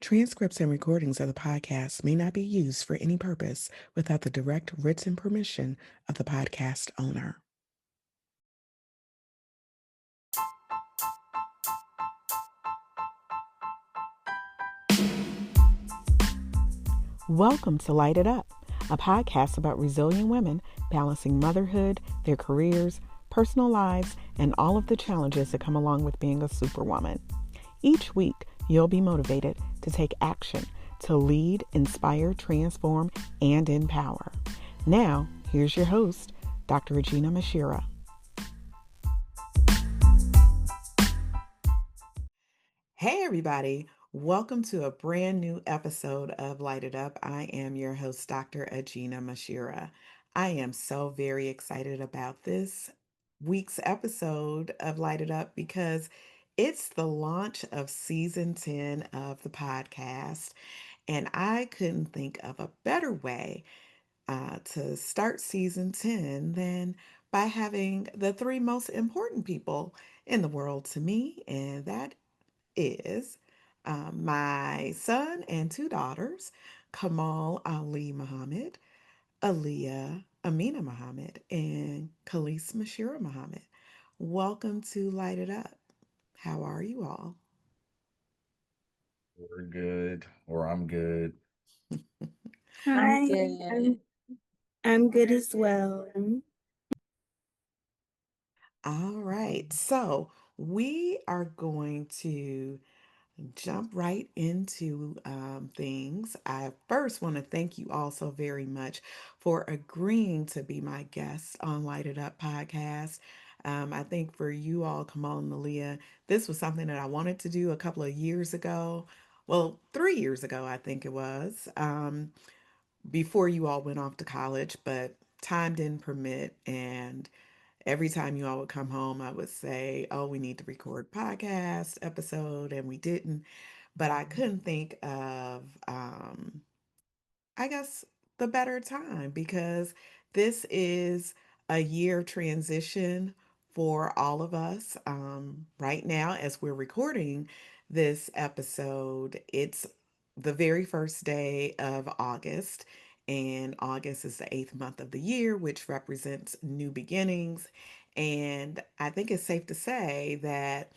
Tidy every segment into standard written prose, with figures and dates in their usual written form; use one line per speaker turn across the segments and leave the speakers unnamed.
Transcripts and recordings of the podcast may not be used for any purpose without the direct written permission of the podcast owner. Welcome to Light It Up, a podcast about resilient women balancing motherhood, their careers, personal lives, and all of the challenges that come along with being a superwoman. Each week, you'll be motivated to take action, to lead, inspire, transform, and empower. Now, here's your host, Dr. Regina Mashira. Hey, everybody. Welcome to a brand new episode of Light It Up. I am your host, Dr. Regina Mashira. I am so very excited about this week's episode of Light It Up because it's the launch of season 10 of the podcast. And I couldn't think of a better way to start season 10 than by having the three most important people in the world to me, and that is my son and two daughters, Kamaal Ali Muhammad, Aliyah Amina Muhammad, and Khalis Mashira Muhammad. Welcome to Light It Up. How are you all?
We're good, or I'm good.
I'm
Hi,
good.
I'm good as well.
All right, so we are going to jump right into things. I first want to thank you all so very much for agreeing to be my guest on Light It Up podcast. I think for you all, Kamal and Aliyah, this was something that I wanted to do a couple of years ago. Well, 3 years ago, I think it was, before you all went off to college, but time didn't permit. And every time you all would come home, I would say, "Oh, we need to record podcast episode," and we didn't. But I couldn't think of, I guess, the better time because this is a year transition for all of us. Right now, as we're recording this episode, it's the very first day of August, and August is the eighth month of the year, which represents new beginnings. And I think it's safe to say that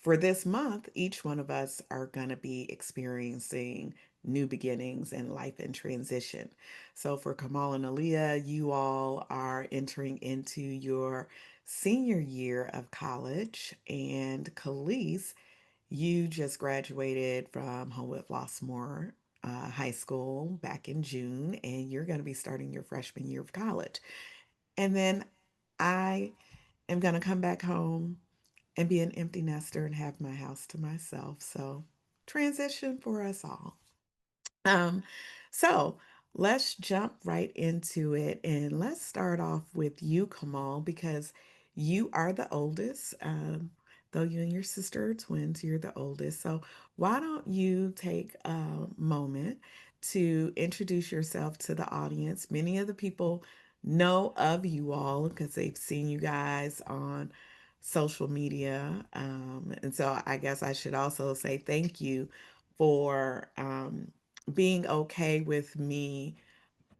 for this month, each one of us are going to be experiencing new beginnings in life and transition. So for Kamal and Aliyah, you all are entering into your senior year of college, and Khalees, you just graduated from Homewood Flossmoor High School back in June, and you're going to be starting your freshman year of college. And then I am going to come back home and be an empty nester and have my house to myself. So, transition for us all. Um, so let's jump right into it and let's start off with you, Kamal, because you are the oldest. Though you and your sister are twins, you're the oldest. So why don't you take a moment to introduce yourself to the audience? Many of the people know of you all because they've seen you guys on social media. And so I guess I should also say thank you for being okay with me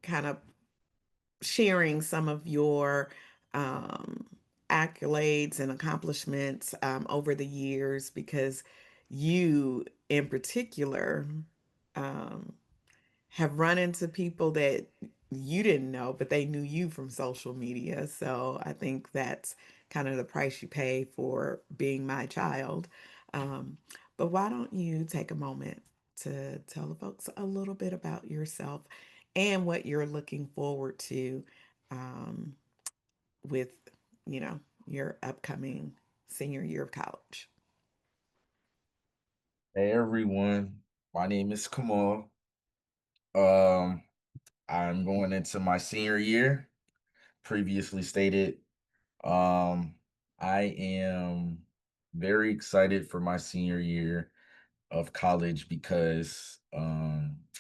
kind of sharing some of your um, accolades and accomplishments over the years because you, in particular, um, have run into people that you didn't know, but they knew you from social media. So I think that's kind of the price you pay for being my child. Um, but why don't you take a moment to tell the folks a little bit about yourself and what you're looking forward to um, with, you know, your upcoming senior year of college?
Hey everyone, my name is Kamal. Um, I'm going into my senior year. Previously stated, um, I am very excited for my senior year of college because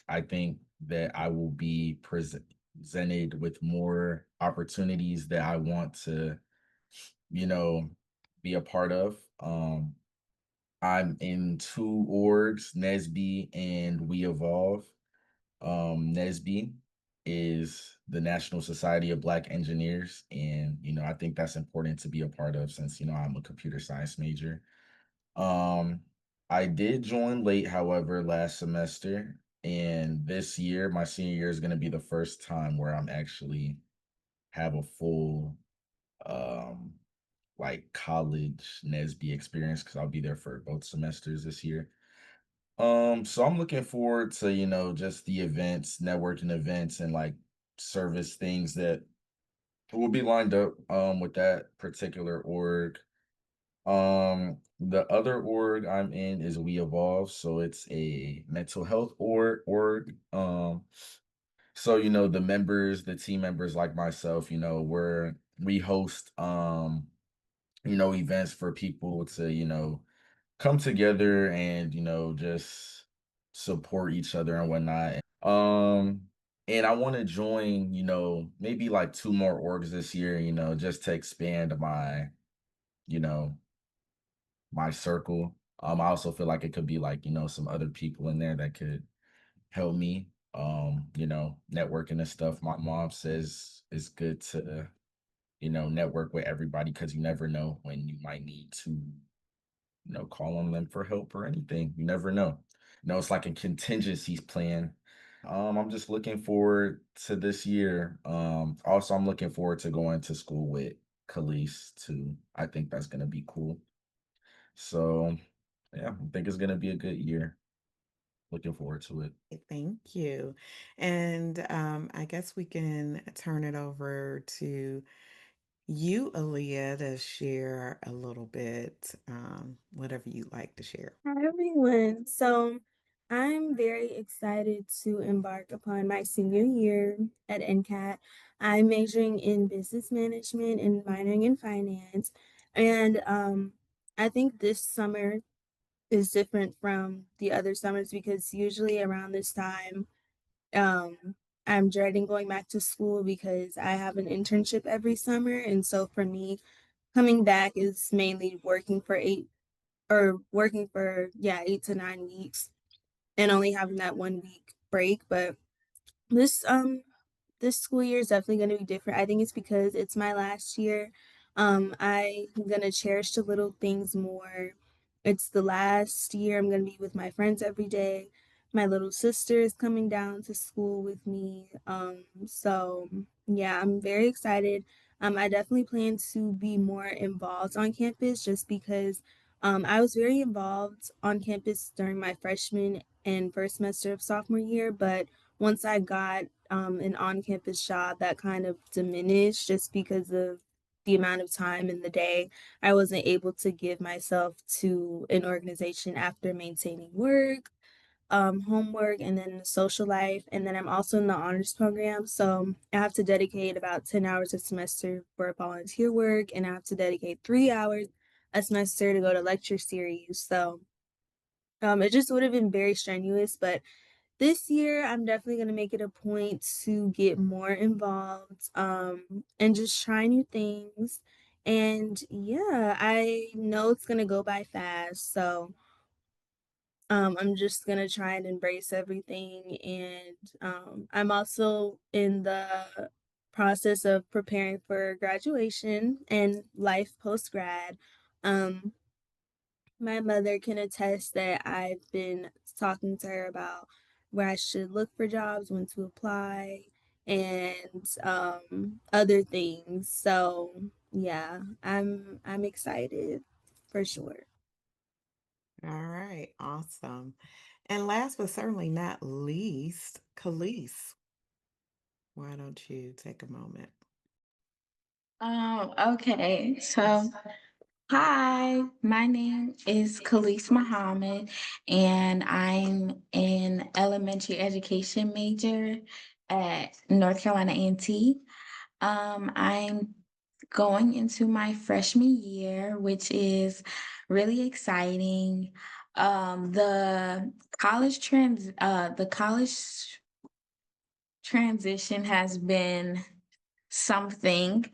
I think that I will be presented with more opportunities that I want to, you know, be a part of. I'm in two orgs, NSB and We Evolve. NSB is the National Society of Black Engineers, and I think that's important to be a part of since I'm a computer science major. Um, I did join late, however, last semester, and this year, my senior year, is going to be the first time where I'm actually have a full um like college NSB experience because I'll be there for both semesters this year. So I'm looking forward to, just the events, networking events and like service things that will be lined up with that particular org. The other org I'm in is We Evolve, so it's a mental health org. So the members, the team members like myself, we host events for people to, come together and, just support each other and whatnot. And I want to join, maybe like two more orgs this year, just to expand you know, my circle. I also feel like it could be like, some other people in there that could help me. Networking and stuff. My mom says it's good to, network with everybody because you never know when you might need to, call on them for help or anything. You never know. It's like a contingencies plan. I'm just looking forward to this year. Also, I'm looking forward to going to school with Khalis too. I think that's gonna be cool. So, yeah, I think it's gonna be a good year. Looking forward to it.
Thank you. And I guess we can turn it over to you, Aliyah, to share a little bit, whatever you'd like to share.
Hi, everyone. So I'm very excited to embark upon my senior year at NCAT. I'm majoring in business management and minoring in finance. And I think this summer is different from the other summers because usually around this time, I'm dreading going back to school because I have an internship every summer. And so for me, coming back is mainly working for 8 to 9 weeks and only having that 1 week break. But this this school year is definitely going to be different. I think it's because it's my last year. I'm going to cherish the little things more. It's the last year I'm going to be with my friends every day. My little sister is coming down to school with me. So yeah, I'm very excited. I definitely plan to be more involved on campus just because I was very involved on campus during my freshman and first semester of sophomore year, but once I got an on campus job, that kind of diminished just because of the amount of time in the day I wasn't able to give myself to an organization after maintaining work, homework, and then social life. And then I'm also in the honors program. So I have to dedicate about 10 hours a semester for volunteer work, and I have to dedicate 3 hours a semester to go to lecture series. So it just would have been very strenuous, but this year I'm definitely going to make it a point to get more involved and just try new things. And yeah, I know it's going to go by fast, so I'm just going to try and embrace everything. And I'm also in the process of preparing for graduation and life post grad. um my mother can attest that I've been talking to her about where I should look for jobs, when to apply, and other things. So yeah, I'm excited for sure.
All right, awesome. And last but certainly not least, Khalees, why don't you take a moment?
Okay. So, hi, my name is Khalis Muhammad, and I'm an elementary education major at North Carolina A&T. I'm going into my freshman year, which is really exciting. The college transition has been something.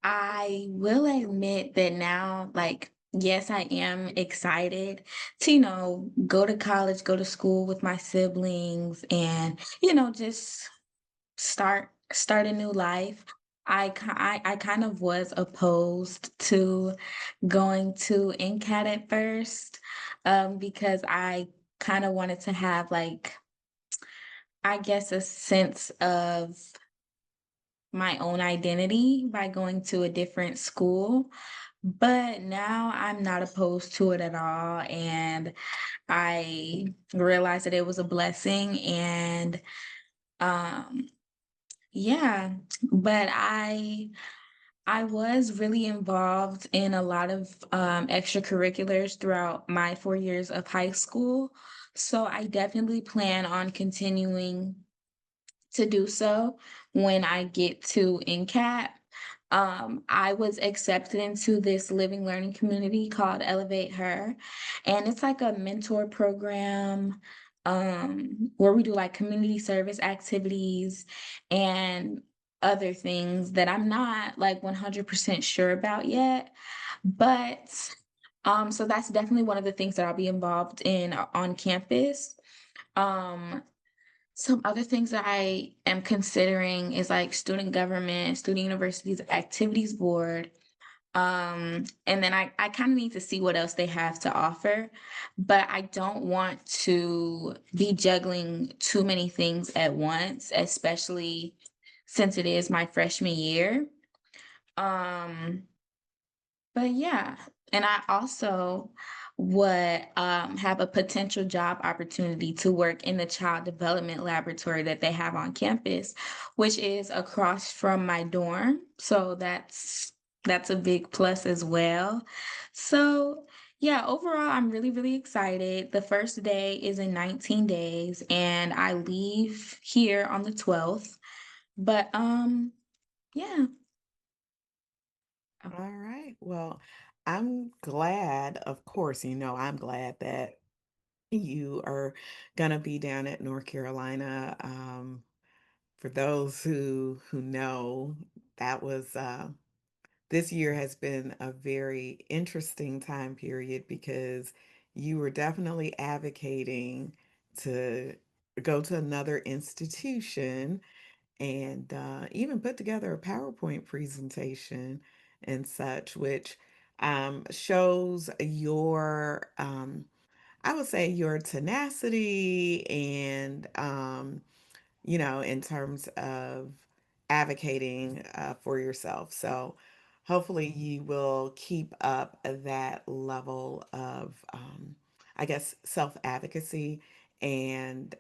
I will admit that now, like Yes, I am excited to, go to college, go to school with my siblings and, just start a new life. I kind of was opposed to going to NCAT at first, because I kind of wanted to have like, I guess, a sense of my own identity by going to a different school. But now I'm not opposed to it at all. And I realized that it was a blessing. And um, yeah, but I was really involved in a lot of extracurriculars throughout my 4 years of high school. So I definitely plan on continuing to do so when I get to NCAT. I was accepted into this living learning community called Elevate Her, and it's like a mentor program where we do like community service activities and other things that I'm not like 100% sure about yet. But so that's definitely one of the things that I'll be involved in on campus. Um, some other things that I am considering is like student government, student universities activities board. And then I kind of need to see what else they have to offer, but I don't want to be juggling too many things at once, especially since it is my freshman year. Um, but yeah, and I also would have a potential job opportunity to work in the child development laboratory that they have on campus, which is across from my dorm. So that's a big plus as well. So yeah, overall, I'm really, really excited. The first day is in 19 days, and I leave here on the 12th. But yeah. Oh,
All right. Well, I'm glad, of course, I'm glad that you are going to be down at North Carolina. For those who know, that was this year has been a very interesting time period because you were definitely advocating to go to another institution and even put together a PowerPoint presentation and such, which shows your, I would say, your tenacity and in terms of advocating for yourself. So hopefully you will keep up that level of, I guess, self advocacy and,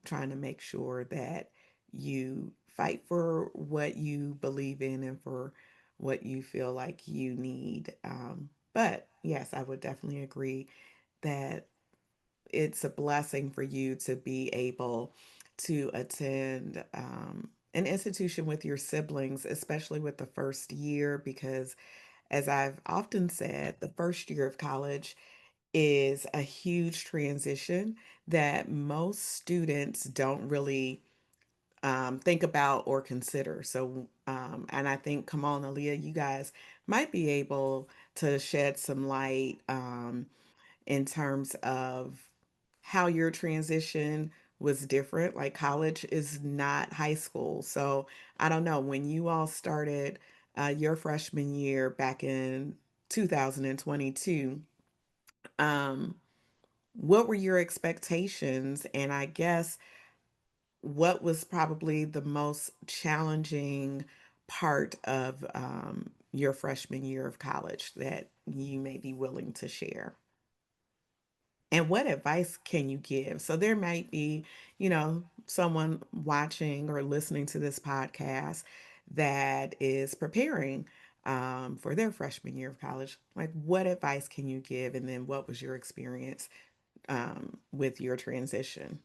trying to make sure that you fight for what you believe in and for what you feel like you need. But yes, I would definitely agree that it's a blessing for you to be able to attend an institution with your siblings, especially with the first year, because as I've often said, the first year of college is a huge transition that most students don't really think about or consider. So, and I think Kamal and Aliyah, you guys might be able to shed some light in terms of how your transition was different. Like college is not high school. So I don't know, when you all started your freshman year back in 2022, um, what were your expectations? And I guess what was probably the most challenging part of your freshman year of college that you may be willing to share? And what advice can you give? So there might be, someone watching or listening to this podcast that is preparing for their freshman year of college. Like, what advice can you give? And then what was your experience with your transition?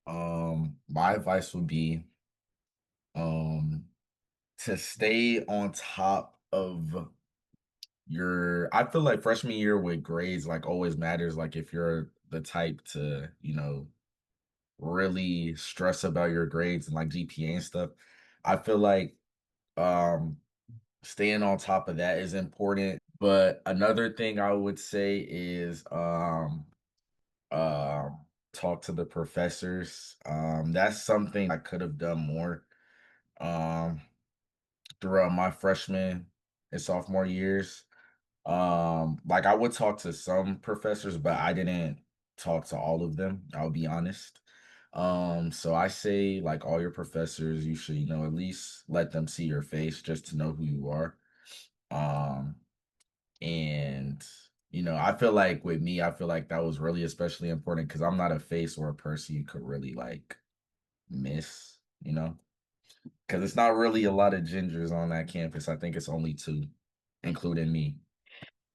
My advice would be um to stay on top of your I feel like freshman year with grades like always matters. Like if you're the type to, really stress about your grades and like GPA and stuff, I feel like um staying on top of that is important. But another thing I would say is um talk to the professors. That's something I could have done more um throughout my freshman and sophomore years. Like I would talk to some professors, but I didn't talk to all of them, I'll be honest. So I say like all your professors, you should, at least let them see your face just to know who you are. Um, and I feel like with me, I feel like that was really especially important because I'm not a face or a person you could really like miss, because it's not really a lot of gingers on that campus. I think it's only two, including me.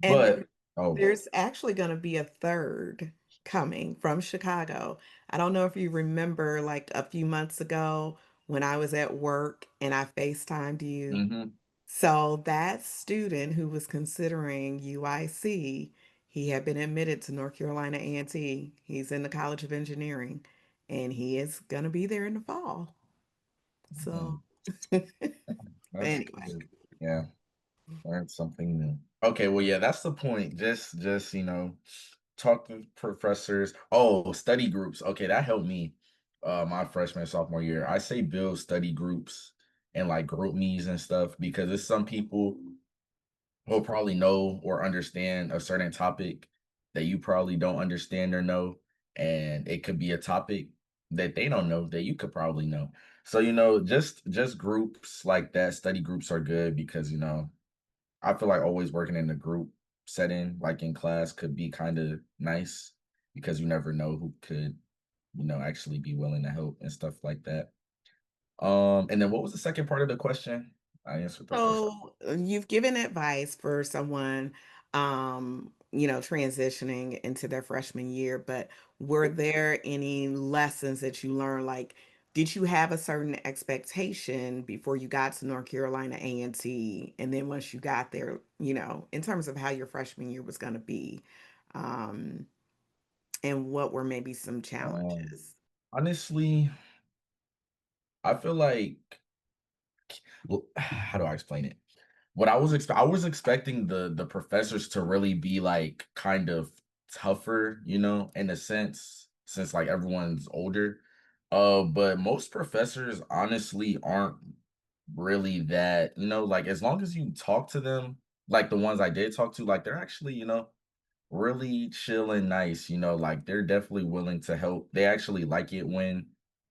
And
But oh,
there's actually going to be a third coming from Chicago. I don't know if you remember, like a few months ago when I was at work and I FaceTimed you.
hmm
So that student who was considering UIC, he had been admitted to North Carolina A&T. He's in the College of Engineering, and he is going to be there in the fall. So,
that's
anyway.
good. Yeah, learn something new. Okay, well, yeah, that's the point. Just talk to professors. Oh, study groups. Okay, that helped me. My freshman sophomore year, I say build study groups and like group me's and stuff because it's some people who'll probably know or understand a certain topic that you probably don't understand or know, and it could be a topic that they don't know that you could probably know. So just groups like that, study groups are good because I feel like always working in a group setting, like in class, could be kind of nice because you never know who could actually be willing to help and stuff like that. And then what was the second part of the question? I answered the first.
So you've given advice for someone, transitioning into their freshman year, but were there any lessons that you learned? Like, did you have a certain expectation before you got to North Carolina A&T? And then once you got there, in terms of how your freshman year was going to be, um, and what were maybe some
Um,
challenges?
honestly, I feel like well, how do I explain it? What I was expecting the professors to really be like kind of tougher, in a sense, since like everyone's older. But most professors honestly aren't really that, like as long as you talk to them, like the ones I did talk to, like they're actually, really chill and nice, like they're definitely willing to help. They actually like it when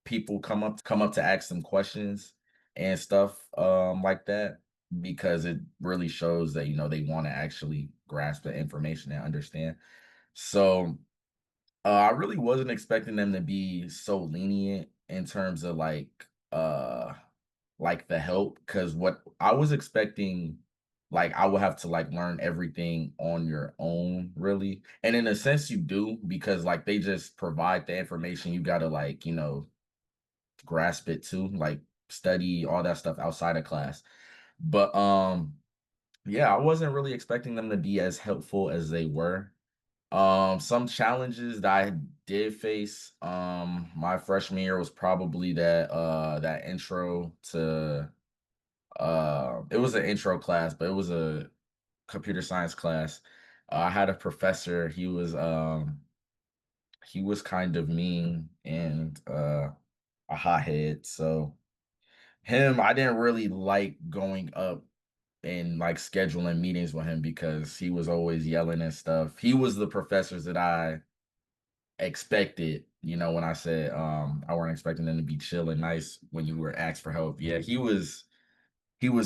people come up to ask them questions and stuff like that because it really shows that they want to actually grasp the information and understand. So I really wasn't expecting them to be so lenient in terms of like the help because what I was expecting, like I would have to like learn everything on your own, really. And in a sense, you do because like they just provide the information. You gotta like grasp it too, like study all that stuff outside of class. But yeah, I wasn't really expecting them to be as helpful as they were. Some challenges that I did face my freshman year was probably that intro to it was an intro class, but it was a computer science class. I had a professor, he was kind of mean and a hothead. So him, I didn't really like going up and like scheduling meetings with him because he was always yelling and stuff. He was the professors that I expected, when I said I weren't expecting them to be chill and nice when you were asked for help. Yeah, he was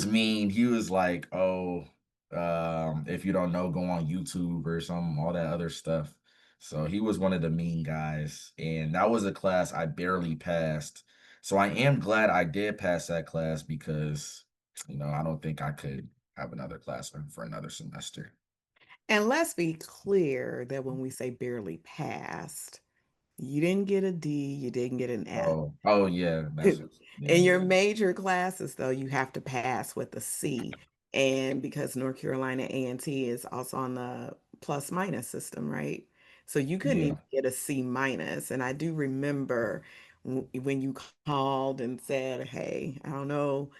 mean. He was like, "Oh, if you don't know, go on YouTube or some all that other stuff." So he was one of the mean guys, and that was a class I barely passed. So I am glad I did pass that class because, I don't think I could have another class for another semester.
And let's be clear that when we say barely passed, you didn't get a D, you didn't get an F.
Oh yeah, that's what.
In
Yeah,
your major classes, though, you have to pass with a C. And because North Carolina A&T is also on the plus minus system, right? So you couldn't even
yeah.
get a C minus. And I do remember when you called and said, hey, I don't know.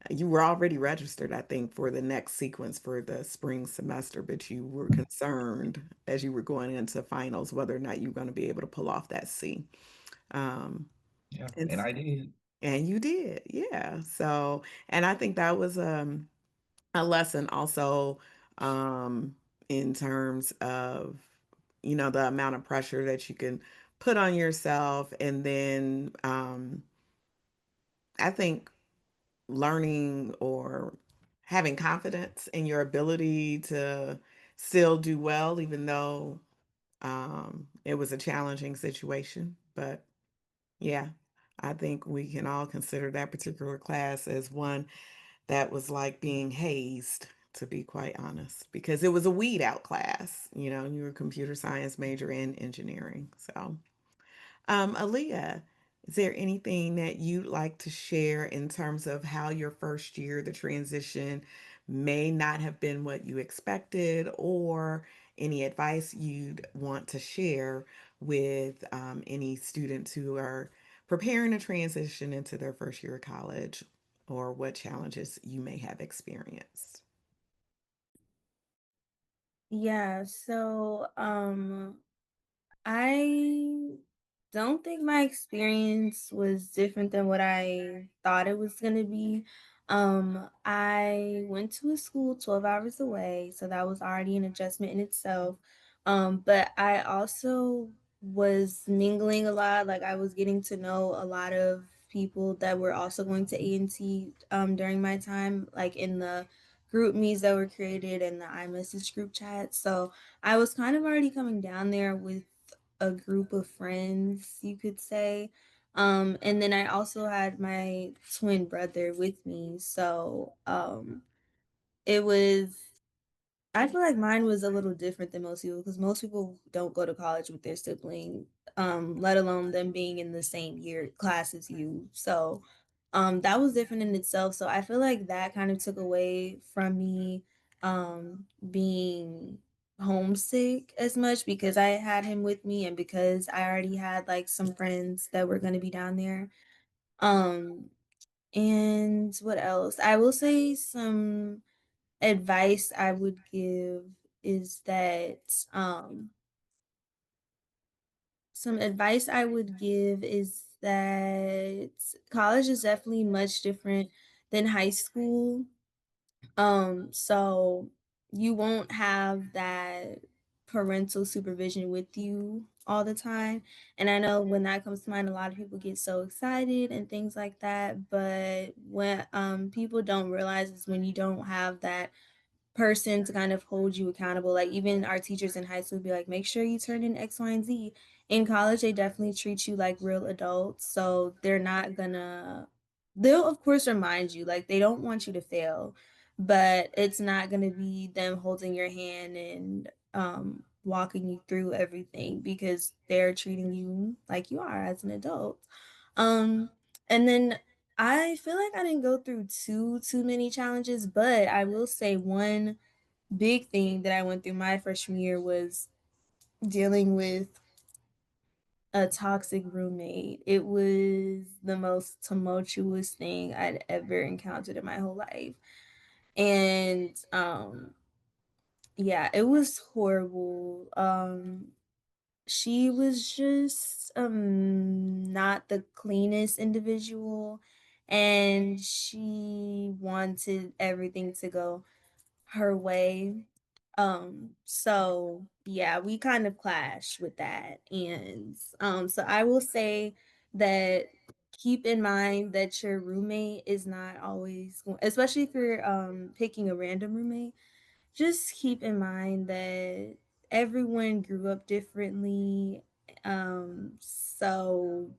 You were already registered, I think, for the next sequence for the spring semester, but you were concerned as you were going into finals whether or not you were going to be able to pull off that C. Um,
Yeah,
and
and I did.
and you did, yeah. So, and I think that was a lesson also, um, in terms of, the amount of pressure that you can put on yourself, and then I think learning or having confidence in your ability to still do well, even though it was a challenging situation. But yeah, I think we can all consider that particular class as one that was like being hazed, to be quite honest, because it was a weed out class. You were a computer science major in engineering. So, Aliyah, is there anything that you'd like to share in terms of how your first year, the transition, may not have been what you expected, or any advice you'd want to share with any students who are preparing to transition into their first year of college, or what challenges you may have experienced?
Yeah, so I don't think my experience was different than what I thought it was going to be. I went to a school 12 hours away, so that was already an adjustment in itself. But I also was mingling a lot, like I was getting to know a lot of people that were also going to A&T during my time, like in the group meets that were created and the iMessage group chat. So I was kind of already coming down there with a group of friends, you could say. And then I also had my twin brother with me. So it was, I feel like mine was a little different than most people because most people don't go to college with their sibling, let alone them being in the same year class as you. So that was different in itself. So I feel like that kind of took away from me being homesick as much because I had him with me and because I already had like some friends that were going to be down there. Um and what else? I will say advice I would give is that some advice I would give is that college is definitely much different than high school. So you won't have that parental supervision with you all the time. And I know when that comes to mind, a lot of people get so excited and things like that. But when people don't realize is when you don't have that person to kind of hold you accountable. Like even our teachers in high school would be like, make sure you turn in X, Y, and Z. In college, they definitely treat you like real adults. So they're not gonna, they'll of course remind you, like they don't want you to fail, but it's not gonna be them holding your hand and walking you through everything because they're treating you like you are as an adult. Um and then I feel like I didn't go through too many challenges, but I will say one big thing that I went through my freshman year was dealing with a toxic roommate. It was the most tumultuous thing I'd ever encountered in my whole life. And yeah, it was horrible. She was just not the cleanest individual and she wanted everything to go her way. So yeah, we kind of clash with that. And so I will say that keep in mind that your roommate is not always going, especially if you're picking a random roommate, just keep in mind that everyone grew up differently. So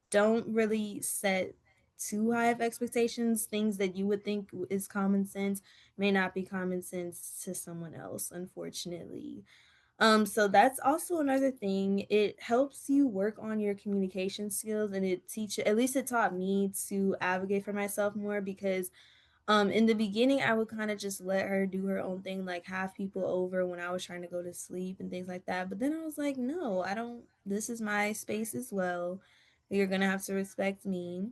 don't really set too high of expectations. Things that you would think is common sense may not be common sense to someone else, unfortunately. So that's also another thing. It helps you work on your communication skills and it teach at least it taught me to advocate for myself more because in the beginning I would kind of just let her do her own thing, like have people over when I was trying to go to sleep and things like that. But then I was like, no, I don't, this is my space as well. You're gonna have to respect me.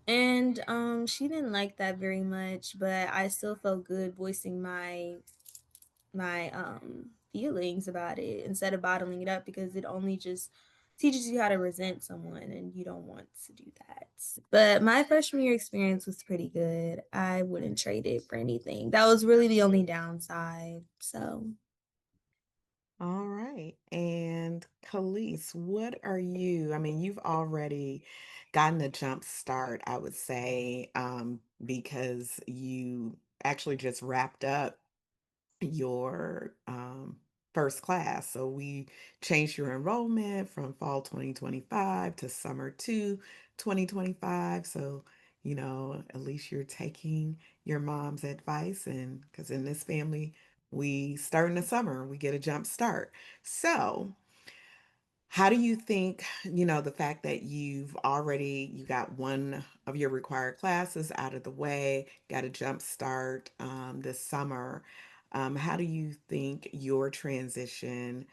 And she didn't like that very much, but I still felt good voicing my feelings about it instead of bottling it up, because it only just teaches you how to resent someone, and you don't want to do that. But my freshman year experience was pretty good. I wouldn't trade it for anything. That was really the only downside. So
All right. And Khalees, what are you? I mean, you've already gotten a jump start, I would say, because you actually just wrapped up your first class. So we changed your enrollment from fall 2025 to summer 2 2025. So, at least you're taking your mom's advice. And because in this family, we start in the summer, we get a jump start. So, how do you think, the fact that you got one of your required classes out of the way, got a jump start this summer, how do you think your transition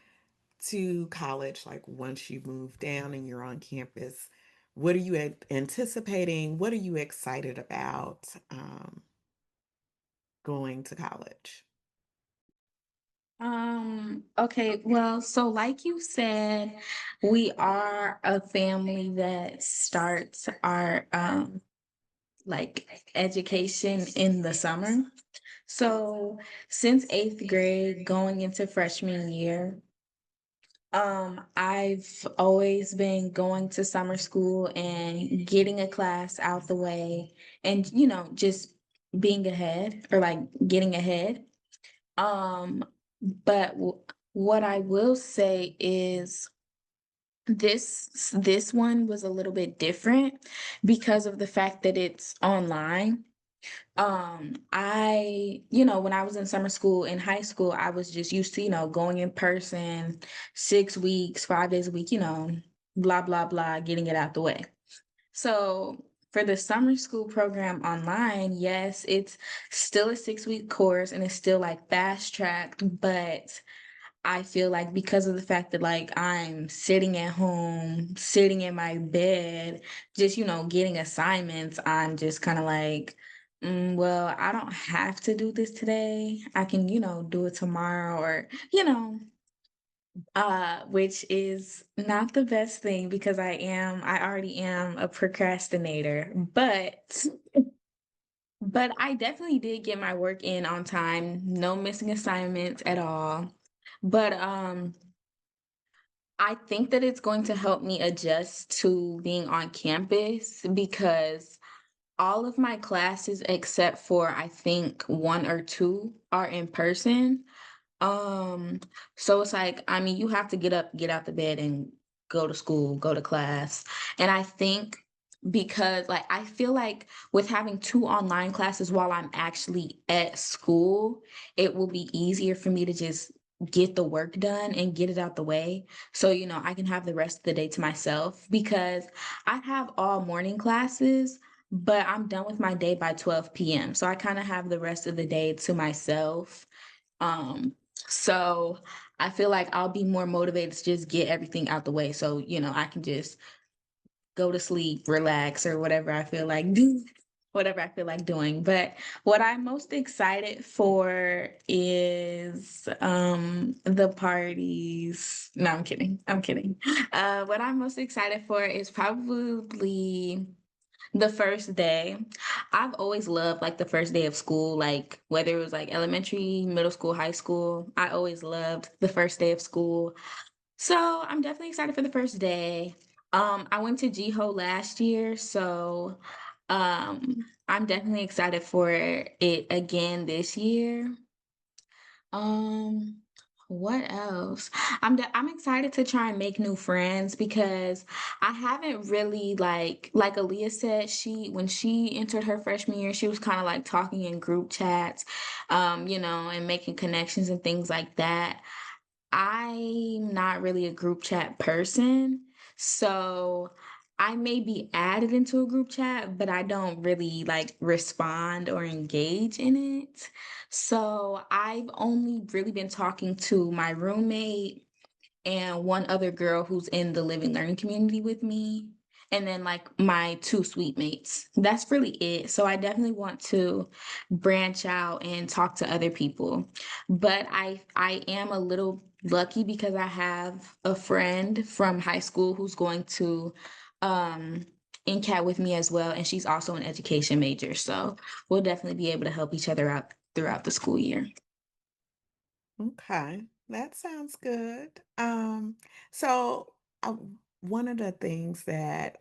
to college, like once you move down and you're on campus, what are you anticipating? What are you excited about going to college?
Okay, well, so like you said, we are a family that starts our like education in the summer. So since eighth grade going into freshman year, I've always been going to summer school and getting a class out the way and just being ahead or like getting ahead. Um, but what I will say is this one was a little bit different because of the fact that it's online. When I was in summer school in high school, I was just used to, going in person 6 weeks, 5 days a week, blah, blah, blah, getting it out the way. So for the summer school program online, yes, it's still a 6 week course and it's still like fast tracked, but I feel like because of the fact that like I'm sitting at home, sitting in my bed, just getting assignments, I'm just kind of like, well, I don't have to do this today. I can, do it tomorrow or, which is not the best thing because I already am a procrastinator, but I definitely did get my work in on time, no missing assignments at all. But I think that it's going to help me adjust to being on campus because all of my classes, except for I think one or two, are in person. Um, so it's like, I mean, you have to get up, get out the bed and go to school, go to class. And I think because like I feel like with having two online classes while I'm actually at school, it will be easier for me to just get the work done and get it out the way. So, I can have the rest of the day to myself because I have all morning classes, but I'm done with my day by 12 p.m. So I kind of have the rest of the day to myself. Um, so I feel like I'll be more motivated to just get everything out the way. So, I can just go to sleep, relax, or whatever I feel like whatever I feel like doing. But what I'm most excited for is the parties. No, I'm kidding. I'm kidding. What I'm most excited for is probably the first day. I've always loved like the first day of school, like whether it was like elementary, middle school, high school. I always loved the first day of school. So I'm definitely excited for the first day. I went to GHO last year, so I'm definitely excited for it again this year. Um, what else? I'm excited to try and make new friends because I haven't really like Aliyah said, she when she entered her freshman year, she was kind of like talking in group chats, and making connections and things like that. I'm not really a group chat person, so I may be added into a group chat, but I don't really like respond or engage in it. So I've only really been talking to my roommate and one other girl who's in the living learning community with me. and then like my two suite mates. That's really it. So I definitely want to branch out and talk to other people. But I am a little lucky because I have a friend from high school who's going to um NCAT with me as well, and she's also an education major. So we'll definitely be able to help each other out throughout the school year.
Okay, that sounds good. So one of the things that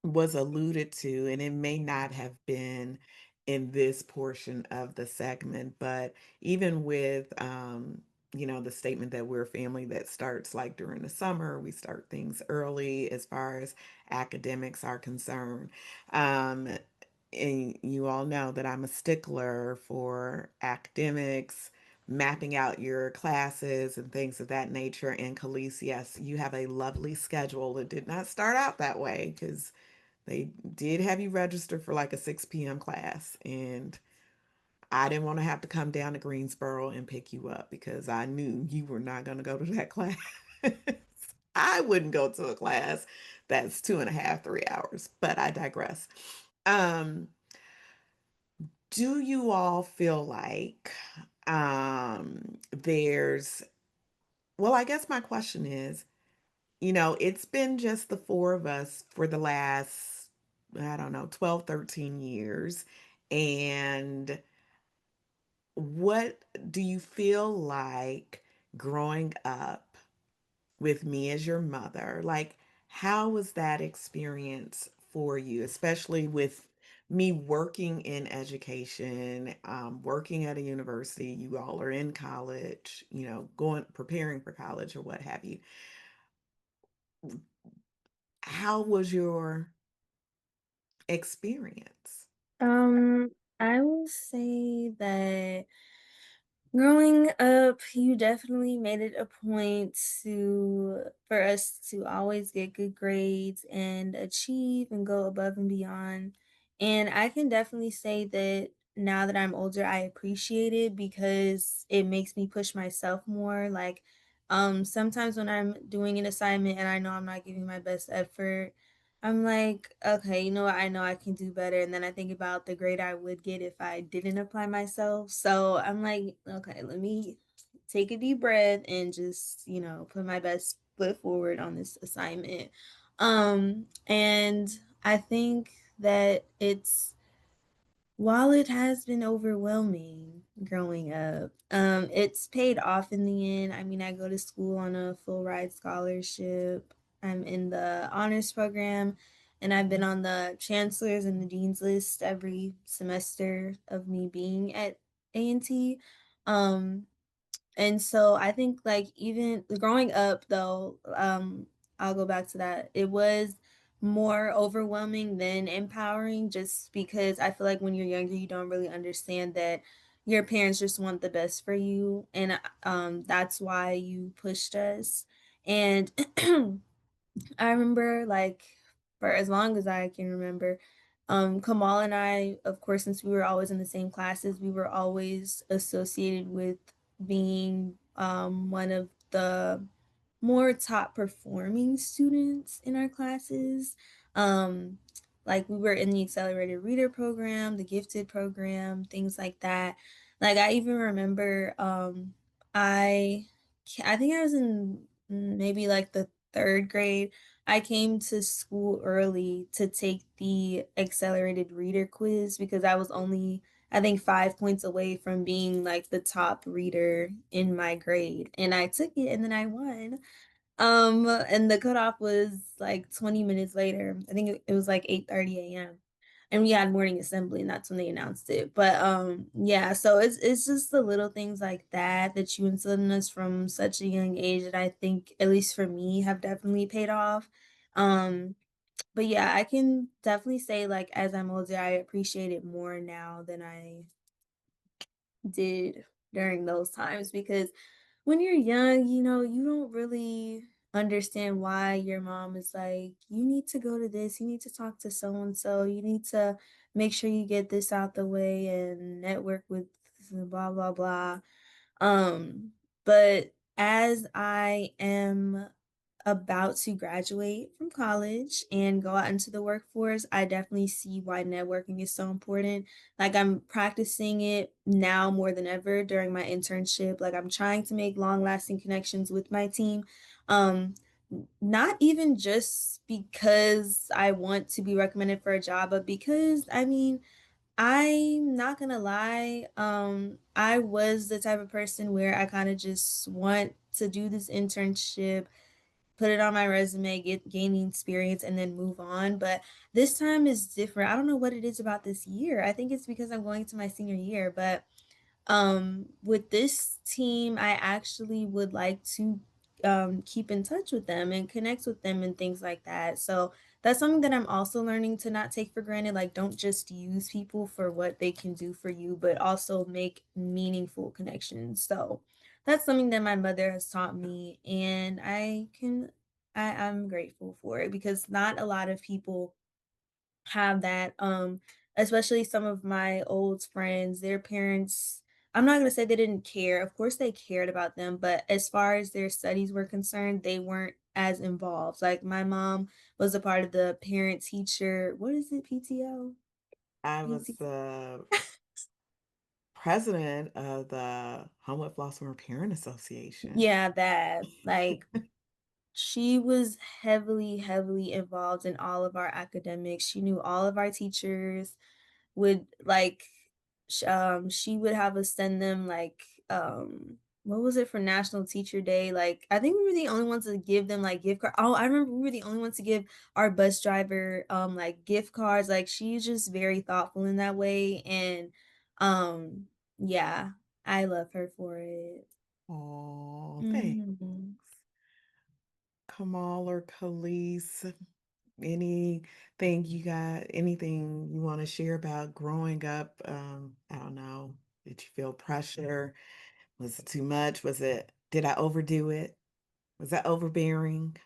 was alluded to, and it may not have been in this portion of the segment, but even with the statement that we're a family that starts like during the summer, we start things early as far as academics are concerned. Um, and you all know that I'm a stickler for academics, mapping out your classes and things of that nature. And Khalis, yes, you have a lovely schedule. It did not start out that way because they did have you register for like a 6 p.m. class. And I didn't want to have to come down to Greensboro and pick you up because I knew you were not going to go to that class. I wouldn't go to a class that's 2.5, 3 hours, but I digress. Um, do you all feel like there's, well, I guess my question is, it's been just the four of us for the last, I don't know, 12, 13 years. And what do you feel like growing up with me as your mother? Like, how was that experience for you, especially with me working in education, working at a university? You all are in college, going, preparing for college or what have you. How was your experience?
Um, I will say that growing up, you definitely made it a point for us to always get good grades and achieve and go above and beyond. And I can definitely say that now that I'm older, I appreciate it because it makes me push myself more. Like, sometimes when I'm doing an assignment and I know I'm not giving my best effort, I'm like, okay, you know what? I know I can do better. And then I think about the grade I would get if I didn't apply myself. So I'm like, okay, let me take a deep breath and just, put my best foot forward on this assignment. And I think that while it has been overwhelming growing up, it's paid off in the end. I mean, I go to school on a full ride scholarship. I'm in the honors program, and I've been on the chancellor's and the dean's list every semester of me being at A&T. Um, and so I think like even growing up though, I'll go back to that. It was more overwhelming than empowering just because I feel like when you're younger you don't really understand that your parents just want the best for you, and that's why you pushed us. And I remember like for as long as I can remember, Kamal and I, of course, since we were always in the same classes, we were always associated with being one of the more top performing students in our classes. Um, like we were in the accelerated reader program, the gifted program, things like that. Like I even remember I I think I was in maybe like the third grade. I came to school early to take the accelerated reader quiz because I was only, I think, 5 points away from being like the top reader in my grade. And I took it and then I won. And the cutoff was like 20 minutes later. I think it was like 8:30 a.m. And we had morning assembly, and that's when they announced it. But yeah, so it's just the little things like that that you instilled in us from such a young age that I think, at least for me, have definitely paid off. Um, but yeah, I can definitely say like as I'm older, I appreciate it more now than I did during those times because when you're young, you don't really understand why your mom is like, you need to go to this, you need to talk to so and so, you need to make sure you get this out the way and network with blah blah blah. But as I am about to graduate from college and go out into the workforce, I definitely see why networking is so important. Like I'm practicing it now more than ever during my internship. Like I'm trying to make long-lasting connections with my team. Um, Not even just because I want to be recommended for a job, but because I mean, I'm not gonna lie, I was the type of person where I kind of just want to do this internship, put it on my resume, get gaining experience, and then move on. But this time is different. I don't know what it is about this year. I think it's because I'm going to my senior year, but with this team, I actually would like to keep in touch with them and connect with them and things like that. So that's something that I'm also learning to not take for granted. Like, don't just use people for what they can do for you, but also make meaningful connections. So that's something that my mother has taught me, and I'm grateful for it because not a lot of people have that, especially some of my old friends, their parents, I'm not gonna say they didn't care, of course they cared about them, but as far as their studies were concerned, they weren't as involved. Like, my mom was a part of the parent-teacher what is it, PTO?
I was
PT
the president of the Homewood Blossomer Parent Association.
Yeah, that, like, she was heavily, heavily involved in all of our academics. She knew all of our teachers, would like she would have us send them like what was it for National Teacher Day? Like I think we were the only ones to give them like gift card. Oh, I remember we were the only ones to give our bus driver like gift cards. Like she's just very thoughtful in that way, and um yeah, I love her for it.
Oh, thanks.
Mhm.
Kamal or Khalis, anything you want to share about growing up? I don't know. Did you feel pressure? Was it too much? Did I overdo it? Was that overbearing?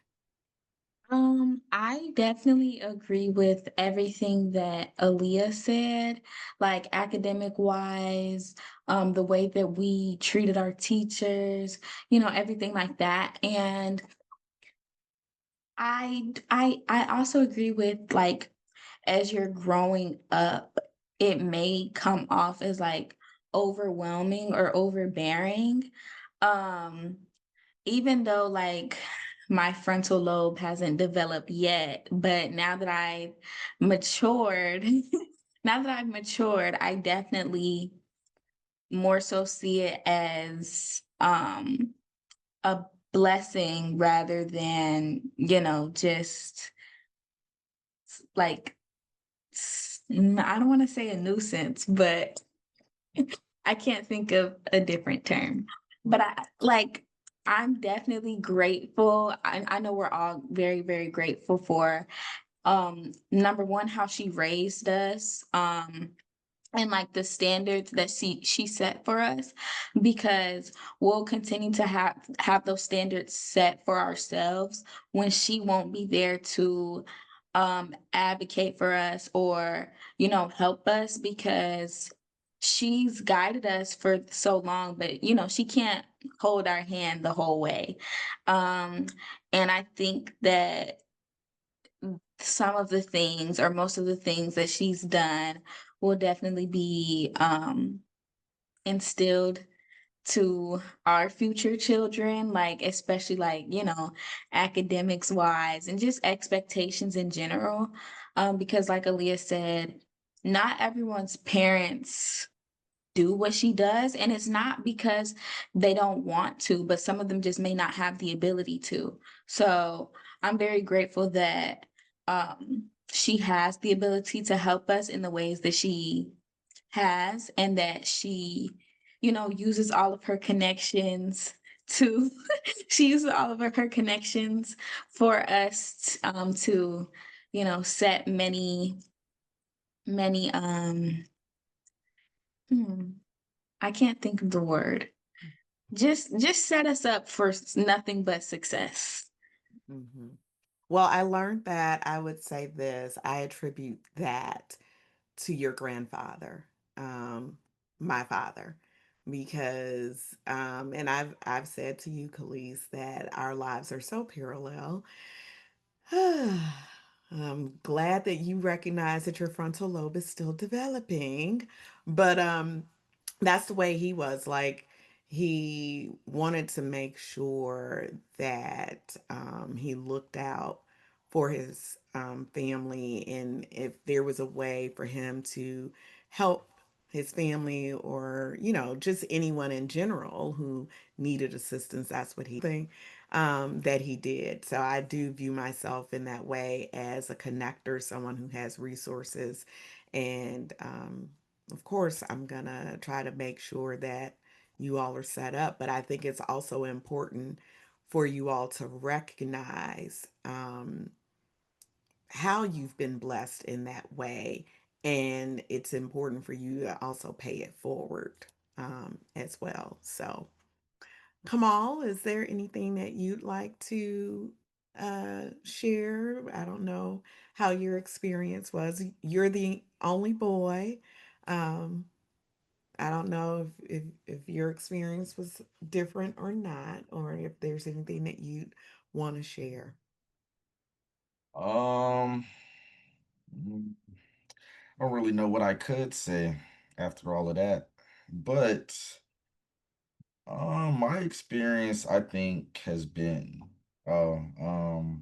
I definitely agree with everything that Aliyah said, like academic wise, the way that we treated our teachers, everything like that. And I also agree with like as you're growing up, it may come off as like overwhelming or overbearing. Um, Even though like my frontal lobe hasn't developed yet, but now that I've matured, I definitely more so see it as a blessing rather than, just like I don't want to say a nuisance, but I can't think of a different term. But I'm definitely grateful. I know we're all very, very grateful for number one, how she raised us. And like the standards that she set for us, because we'll continue to have those standards set for ourselves when she won't be there to advocate for us or help us, because she's guided us for so long, but she can't hold our hand the whole way. um and I think that some of the things or most of the things that she's done will definitely be instilled to our future children, like especially like academics wise and just expectations in general, because like Aliyah said, not everyone's parents do what she does, and it's not because they don't want to, but some of them just may not have the ability to. So I'm very grateful that she has the ability to help us in the ways that she has, and that she uses all of her connections to she uses all of her connections for us to set many hmm, I can't think of the word. Just set us up for nothing but success.
Hmm. Well, I learned that I would say this. I attribute that to your grandfather, um, my father. because and I've said to you, Khalis, that our lives are so parallel. I'm glad that you recognize that your frontal lobe is still developing, but that's the way he was. Like, he wanted to make sure that he looked out for his family, and if there was a way for him to help his family, or just anyone in general who needed assistance, that's what he thing that he did. So I do view myself in that way, as a connector, someone who has resources. And of course, I'm going to try to make sure that you all are set up. But I think it's also important for you all to recognize how you've been blessed in that way. And it's important for you to also pay it forward as well. So, Kamal, is there anything that you'd like to share? I don't know how your experience was. You're the only boy. Um, I don't know if your experience was different or not, or if there's anything that you'd want to share.
Um, mm, I don't really know what I could say after all of that, but my experience, I think, has been, oh,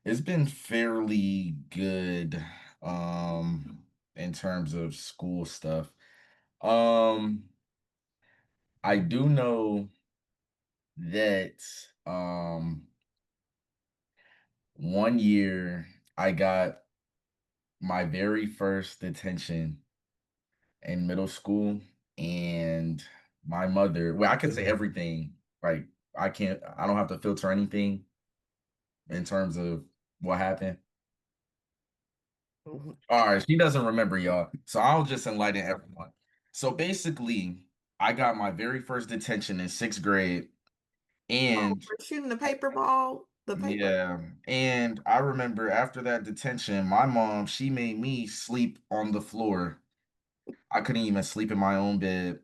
it's been fairly good, in terms of school stuff. Um, I do know that, one year I got my very first detention in middle school, and my mother, well, I can say everything. Like, I don't have to filter anything in terms of what happened.
Mhm.
All right, she doesn't remember, y'all. So I'll just enlighten everyone. So basically, I got my very first detention in sixth grade,
Oh,
and
for shooting the paper ball, the paper.
yeah, and I remember after that detention, my mom, she made me sleep on the floor. I couldn't even sleep in my own bed.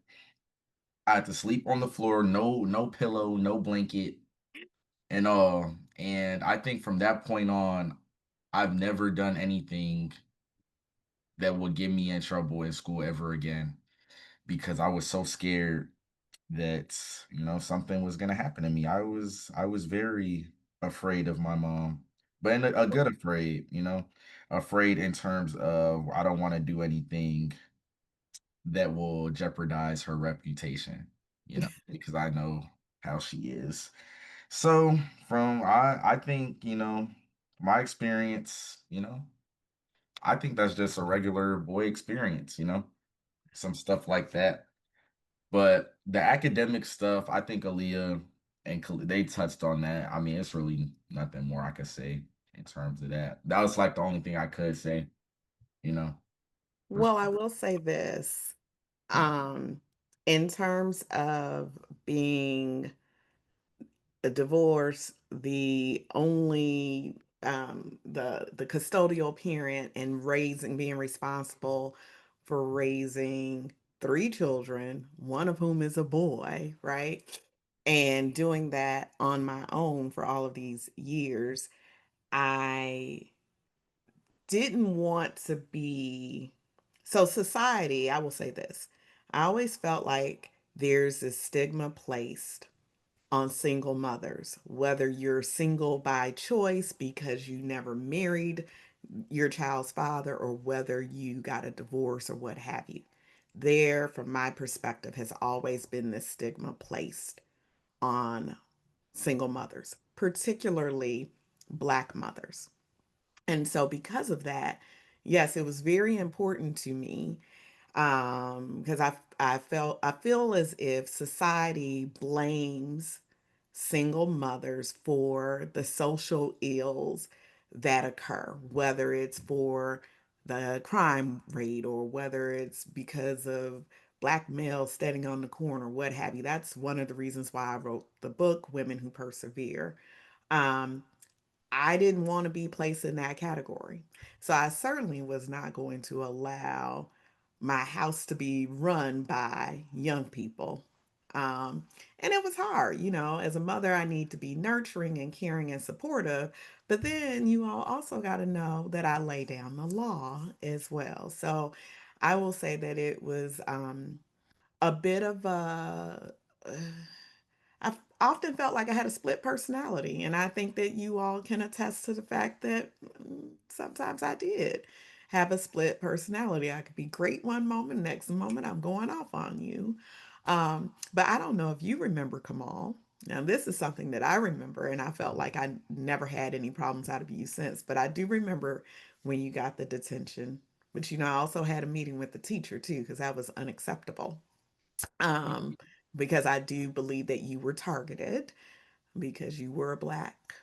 I had to sleep on the floor, no pillow, no blanket, and all. And I think from that point on, I've never done anything that would get me in trouble in school ever again, because I was so scared that, something was gonna happen to me. I was very afraid of my mom, but in a good afraid, afraid in terms of I don't want to do anything that will jeopardize her reputation, because I know how she is. So from I think, my experience, I think that's just a regular boy experience, some stuff like that. But the academic stuff, I think Aliyah and they touched on that. I mean, it's really nothing more I could say in terms of that. That was like the only thing I could say, you know. for-
Well, I will say this. Um, in terms of being a divorce, the only the custodial parent, and being responsible for raising three children, one of whom is a boy, right? And doing that on my own for all of these years, I didn't want to be. So society, I will say this. I always felt like there's a stigma placed on single mothers, whether you're single by choice because you never married your child's father, or whether you got a divorce or what have you. There, from my perspective, has always been this stigma placed on single mothers, particularly Black mothers. And so, because of that, yes, it was very important to me, because I feel as if society blames single mothers for the social ills that occur, whether it's for the crime rate, or whether it's because of Black males standing on the corner, what have you. That's one of the reasons why I wrote the book Women Who Persevere. um, I didn't want to be placed in that category. So I certainly was not going to allow my house to be run by young people. Um, and it was hard, as a mother, I need to be nurturing and caring and supportive. But then you all also got to know that I lay down the law as well. So I will say that it was a bit of a. I've often felt like I had a split personality, and I think that you all can attest to the fact that sometimes I did have a split personality. I could be great one moment, next moment I'm going off on you. But I don't know if you remember Kamal. Now, this is something that I remember, and I felt like I never had any problems out of you since. But I do remember when you got the detention. But I also had a meeting with the teacher too, because that was unacceptable. Um, because I do believe that you were targeted because you were a black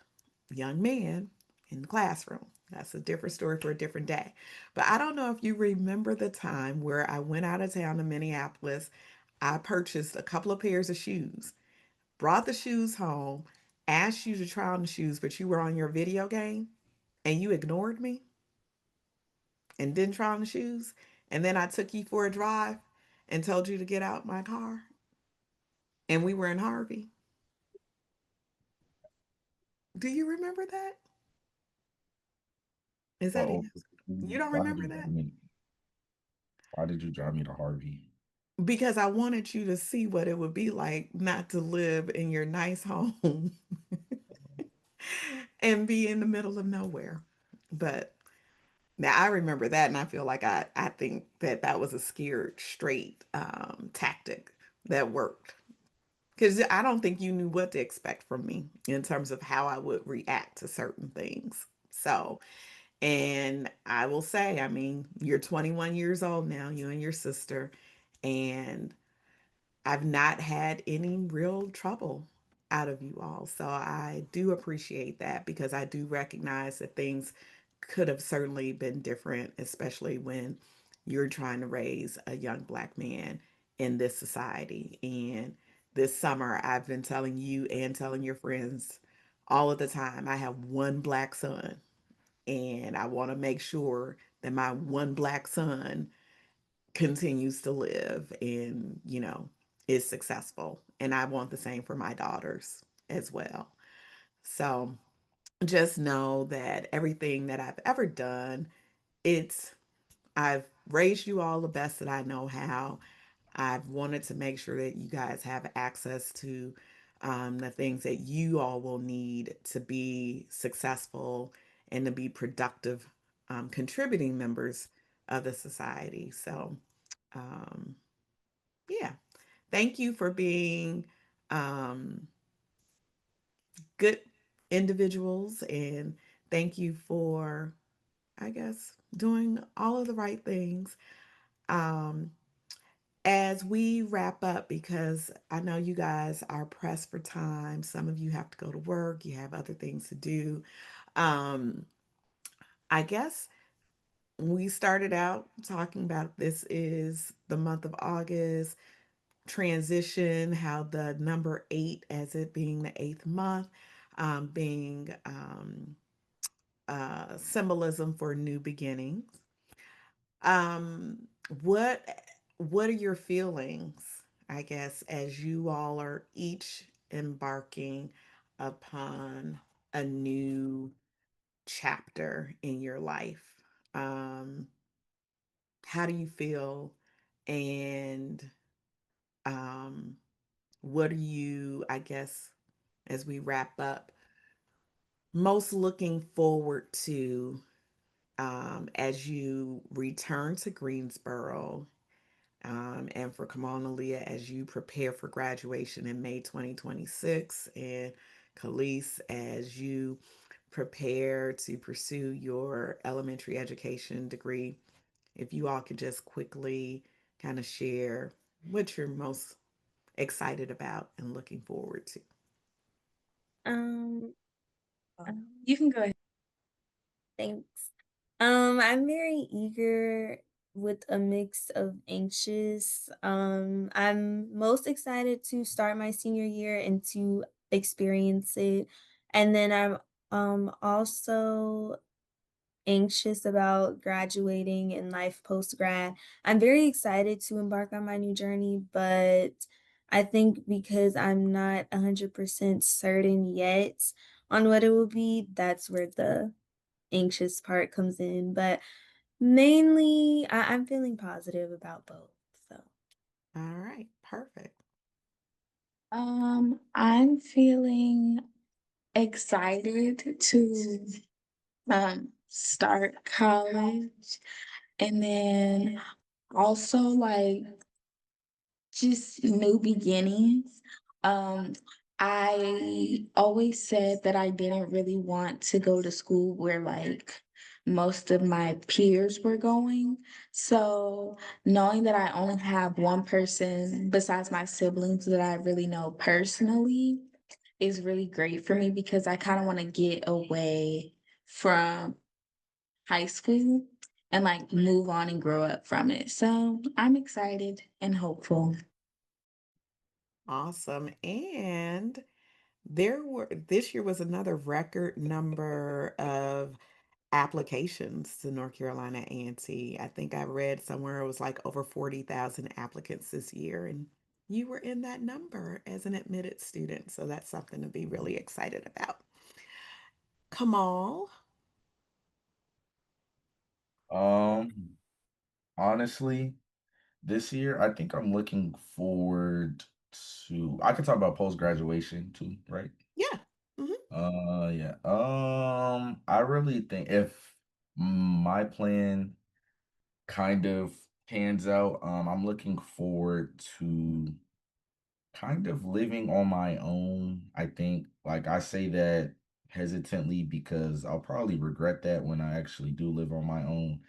young man in the classroom. That's a different story for a different day. But I don't know if you remember the time where I went out of town to Minneapolis. I purchased a couple of pairs of shoes, brought the shoes home, asked you to try on the shoes, but you were on your video game and you ignored me and didn't try on the shoes. And then I took you for a drive and told you to get out my car. And we were in Harvey. Do you remember that? Is that a
Oh,
yes? You don't
why did
remember
you
that?
why did you drive me to Harvey?
Because I wanted you to see what it would be like not to live in your nice home and be in the middle of nowhere. But now I remember that, and I feel like I think that that was a scared straight tactic that worked. Because I don't think you knew what to expect from me in terms of how I would react to certain things. So, and I will say, I mean, you're 21 years old now, you and your sister, and I've not had any real trouble out of you all. So I do appreciate that because I do recognize that things could have certainly been different, especially when you're trying to raise a young black man in this society. And this summer, I've been telling you and telling your friends all of the time I have one black son, and I want to make sure that my one black son continues to live and, is successful. And I want the same for my daughters as well. So just know that everything that I've ever done, it's I've raised you all the best that I know how. I've wanted to make sure that you guys have access to the things that you all will need to be successful and to be productive, contributing members of the society. So, um, yeah, thank you for being um, good individuals, and thank you for, I guess, doing all of the right things. Um, as we wrap up, because I know you guys are pressed for time, some of you have to go to work, you have other things to do. Um, I guess we started out talking about this is the month of August, transition, how the number eight, as it being the eighth month, being symbolism for new beginnings. Um, what what are your feelings, I guess, as you all are each embarking upon a new chapter in your life? Um, how do you feel? And um, what are you, I guess, as we wrap up, most looking forward to as you return to Greensboro, and for Kamal and Aliyah as you prepare for graduation in May 2026, and Khalis as you prepare to pursue your elementary education degree? If you all could just quickly kind of share what you're most excited about and looking forward to.
Um,
You can go ahead.
Thanks. I'm very eager with a mix of anxious. I'm most excited to start my senior year and to experience it. And then I'm also anxious about graduating in life post grad. I'm very excited to embark on my new journey, but I think because I'm not 100% certain yet on what it will be, that's where the anxious part comes in. But mainly, I'm feeling positive about both. So,
All right, perfect.
I'm feeling excited to start college and then also like just new beginnings. Um, I always said that I didn't really want to go to school where like most of my peers were going. So knowing that I only have one person besides my siblings that I really know personally is really great for me because I kind of want to get away from high school and like move on and grow up from it. So I'm excited and hopeful.
Awesome. And this year was another record number of applications to North Carolina A&T. I think I read somewhere it was like over 40,000 applicants this year, and you were in that number as an admitted student. So that's something to be really excited about. Kamal,
Um, Honestly, this year I think I'm looking forward to. I can talk about post graduation too, right?
yeah. Hmm.
Yeah. I really think if my plan kind of pans out, I'm looking forward to kind of living on my own. I think, like, I say that hesitantly because I'll probably regret that when I actually do live on my own.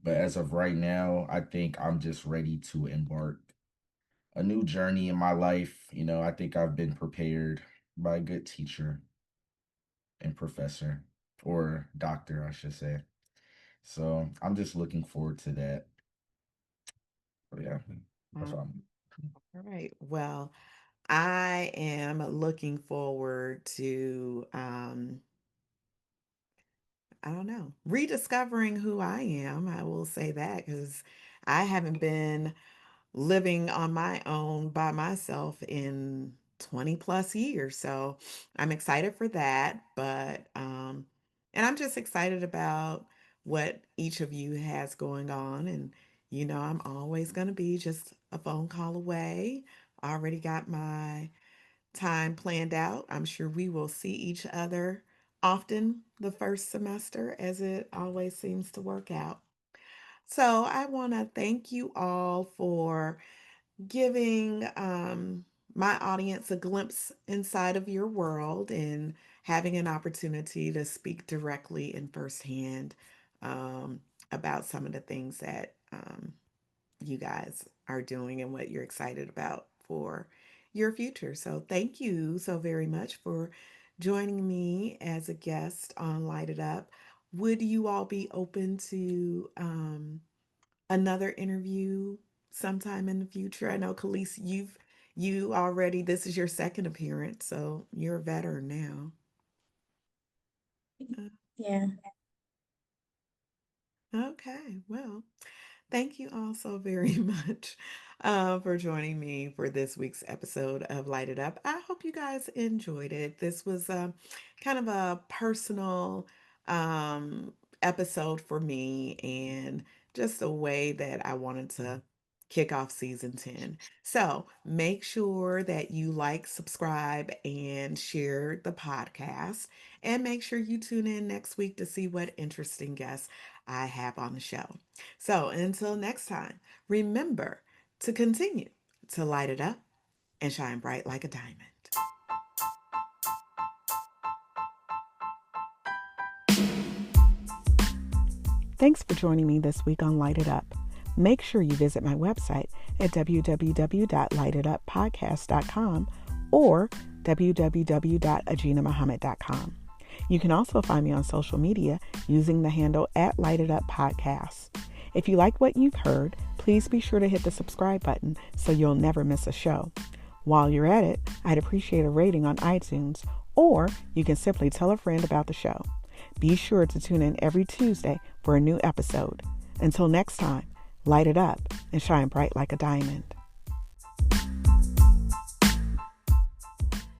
But as of right now, I think I'm just ready to embark a new journey in my life. I think I've been prepared by a good teacher and professor, or doctor, I should say. So I'm just looking forward to that. But yeah, that's
All
what I'm.
right. Well, I am looking forward to, I don't know, rediscovering who I am. I will say that because I haven't been living on my own by myself in 20 plus years. So I'm excited for that. And I'm just excited about what each of you has going on. And, I'm always going to be just a phone call away. I already got my time planned out. I'm sure we will see each other often the first semester, as it always seems to work out. So I want to thank you all for giving my audience a glimpse inside of your world and having an opportunity to speak directly and firsthand um, about some of the things that you guys are doing and what you're excited about for your future. So, thank you so very much for joining me as a guest on Light It Up. Would you all be open to another interview sometime in the future? I know, Khalis, you already, this is your second appearance, so you're a veteran now. Uh,
Yeah.
Okay, well, thank you all so very much for joining me for this week's episode of Light It Up. I hope you guys enjoyed it. This was kind of a personal um, episode for me and just a way that I wanted to kick off season 10. So make sure that you like, subscribe, and share the podcast. And make sure you tune in next week to see what interesting guests I have on the show. So until next time, remember to continue to light it up and shine bright like a diamond. Thanks for joining me this week on Light It Up. Make sure you visit my website at www.lightituppodcast.com or www.ajinamuhammad.com. You can also find me on social media using the handle at Light It Up Podcast. If you like what you've heard, please be sure to hit the subscribe button so you'll never miss a show. While you're at it, I'd appreciate a rating on iTunes, or you can simply tell a friend about the show. Be sure to tune in every Tuesday for a new episode. Until next time, light it up and shine bright like a diamond.